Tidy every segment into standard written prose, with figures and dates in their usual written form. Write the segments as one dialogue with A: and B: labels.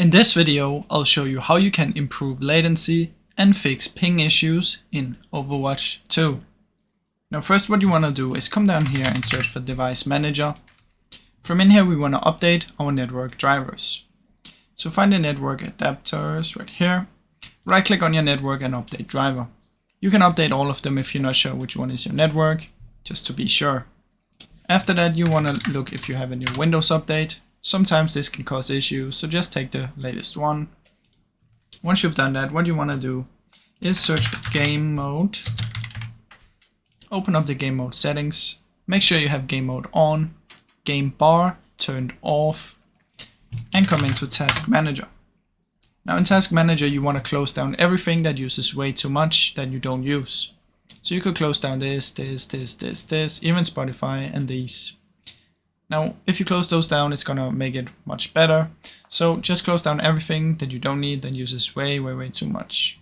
A: In this video, I'll show you how you can improve latency and fix ping issues in Overwatch 2. Now first what you want to do is come down here and search for Device Manager. From in here we want to update our network drivers. So find the network adapters right here. Right click on your network and update driver. You can update all of them if you're not sure which one is your network, just to be sure. After that you want to look if you have a new Windows update. Sometimes this can cause issues, so just take the latest one. Once you've done that, what you want to do is search for game mode. Open up the game mode settings. Make sure you have game mode on, game bar turned off, and come into Task Manager. Now in Task Manager you want to close down everything that uses way too much that you don't use. So you could close down this, even Spotify and these. Now, if you close those down, it's gonna make it much better. So just close down everything that you don't need that uses way too much.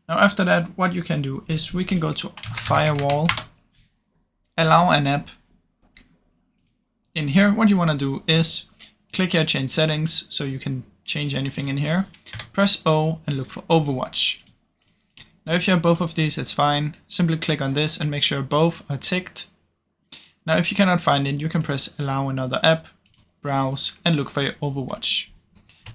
A: Now after that, what you can do is we can go to Firewall, allow an app. In here, what you wanna do is click here, change settings, so you can change anything in here. Press O and look for Overwatch. Now if you have both of these, it's fine. Simply click on this and make sure both are ticked. Now if you cannot find it, you can press allow another app, browse, and look for your Overwatch.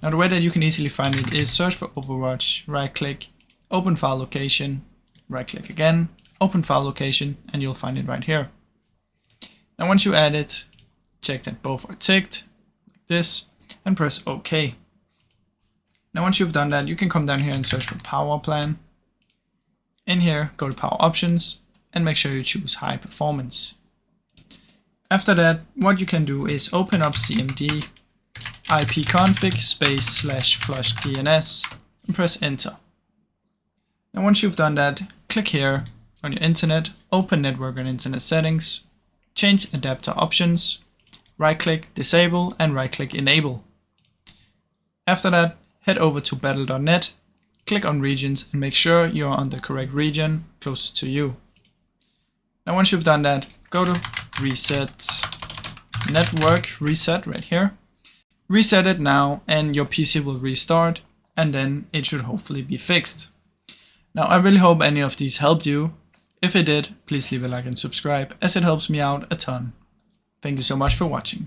A: Now the way that you can easily find it is search for Overwatch, right click, open file location, right click again, open file location, and you'll find it right here. Now once you add it, check that both are ticked, like this, and press OK. Now once you've done that, you can come down here and search for power plan. In here, go to power options, and make sure you choose high performance. After that, what you can do is open up CMD ipconfig /flush DNS and press enter. Now once you've done that, click here on your internet, open network and internet settings, change adapter options, right click disable and right click enable. After that, head over to battle.net, click on regions and make sure you're on the correct region closest to you. Now once you've done that, go to reset network reset right here. Reset it now and your PC will restart, and then it should hopefully be fixed. Now I really hope any of these helped you. If it did, please leave a like and subscribe, as it helps me out a ton. Thank you so much for watching.